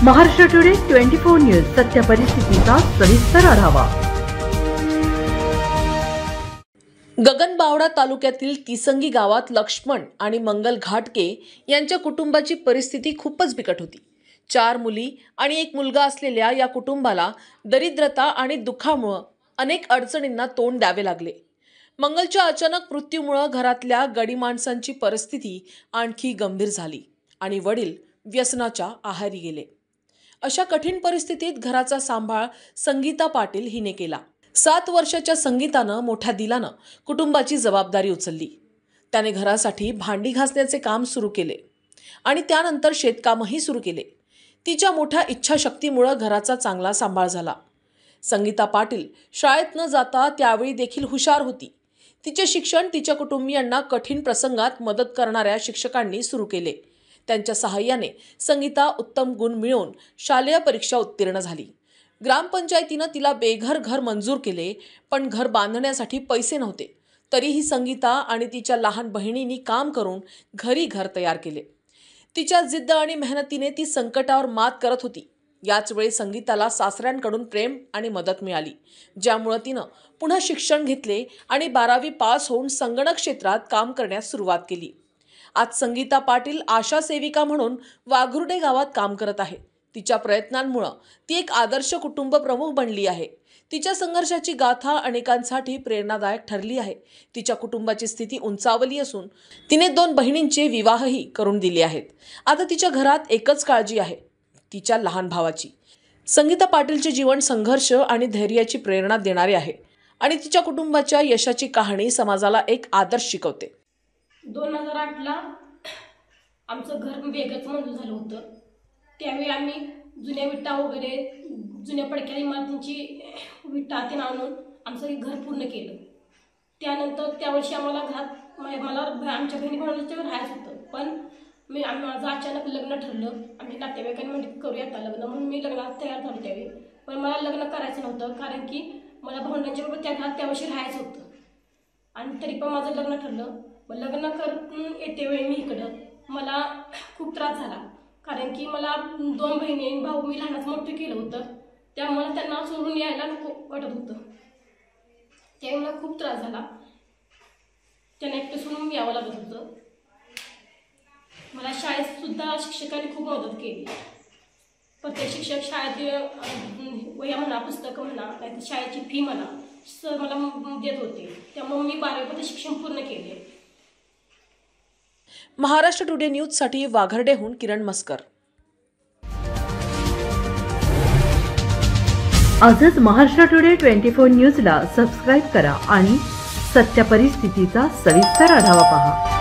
Maharashtra today 24 news सत्य परिस्थितीचा सविस्तर आढावा। गगनबावडा तालुक्यातील तिसंगी गावात लक्ष्मण आणि मंगल घाटके यांच्या कुटुंबाची परिस्थिती खूपच बिकट होती। 4 मुली आणि 1 मुलगा असलेल्या या कुटुंबाला दरिद्रता आणि दुःखामुळे अनेक अडचणींना तोंड द्यावे लागले। मंगलच्या अचानक मृत्यूमुळे घरातल्या गडी माणसांची परिस्थिती आणखी गंभीर झाली आणि वडील व्यसनाच्या आहारी गेले। अशा कठीण परिस्थितीत घराचा सांभाळ संगीता पाटील हिने केला। 7 वर्षाच्या संगीतानं मोठ्या दिलानं कुटुंबाची जबाबदारी उचलली। त्याने घरासाठी भांडी घासण्याचे काम सुरू केले आणि त्यानंतर शेतकामही सुरू केले। तिच्या मोठ्या इच्छाशक्तीमुळे घराचा चांगला सांभाळ झाला। संगीता पाटील शाळेत न जाता त्यावेळी देखील हुशार होती। तिचे शिक्षण तिच्या कुटुंबियांना कठीण प्रसंगात मदत करणाऱ्या शिक्षकांनी सुरू केले। त्यांच्या सहाय्याने संगीता उत्तम गुण मिळवून शालेय परीक्षा उत्तीर्ण झाली। ग्रामपंचायतीने तिला बेघर घर मंजूर केले, पण घर बांधण्यासाठी पैसे नव्हते। तरीही संगीता आणि तिच्या लहान बहिणींनी काम करून घरी घर तयार केले। तिच्या जिद्द आणि मेहनतीने ती संकटावर मात करत होती। याच वेळी संगीताला सासऱ्यांकडून प्रेम आणि मदत मिळाली, ज्यामुळे तिने पुन्हा शिक्षण घेतले आणि 12वी पास होऊन संगणक क्षेत्रात काम करण्यास सुरुवात केली। आज संगीता पाटील आशा सेविका म्हणून वाघुर्डे गावात काम करत आहे। तिच्या प्रयत्नांमुळे ती एक आदर्श कुटुंब प्रमुख बनली आहे। तिच्या संघर्षाची गाथा अनेकांसाठी प्रेरणादायक ठरली आहे। तिच्या कुटुंबाची स्थिती उंचावली असून तिने 2 बहिणींचे विवाहही करून दिले आहेत। आता तिच्या घरात एकच काळजी आहे, तिच्या लहान भावाची। संगीता पाटीलचे जीवन संघर्ष आणि धैर्याची प्रेरणा देणारे आहे आणि तिच्या कुटुंबाच्या यशाची कहाणी समाजाला एक आदर्श शिकवते। 2008ला आमचं घर वेगळंच मंजूर झालं होतं। त्यावेळी आम्ही जुन्या विटा वगैरे जुन्या पडक्या इमारतींची विटा ते आणून आमचं घर पूर्ण केलं। त्यानंतर त्या वर्षी आम्हाला घरात मला आमच्या बहिणी भावांच्या राहायचं होतं, पण माझं अचानक लग्न ठरलं। आम्ही नातेवाईकांनी म्हणजे करूया आता लग्न म्हणून मी लग्नात तयार झालो त्यावेळी, पण मला लग्न करायचं नव्हतं कारण की मला भावंडांच्या बरोबर त्या घरात त्या वर्षी राहायचं होतं आणि तरी पण माझं लग्न ठरलं। लग्न करून येते वेळी मी इकडं मला खूप त्रास झाला कारण की मला 2 बहिणी भाऊ मी लहानाचं मोठं केलं होतं, त्यामुळे त्यांना सोडून यायला नको वाटत होतं। त्यावेळी मला खूप त्रास झाला, त्यांना एकटं सोडून यावं लागत होतं। मला शाळेत सुद्धा शिक्षकांनी खूप मदत केली। प्रत्येक शिक्षक शाळेत वह्या म्हणा, पुस्तकं म्हणा, नाहीतर शाळेची फी म्हणा सर मला देत होते, त्यामुळे मी 12वीपर्यंत शिक्षण पूर्ण केले। महाराष्ट्र टुडे न्यूज साठी वाघर्डेहून किरण मस्कर। आजच महाराष्ट्र टुडे 24 न्यूजला सबस्क्राइब करा आणि सत्य परिस्थितीचा सविस्तर आढावा पहा।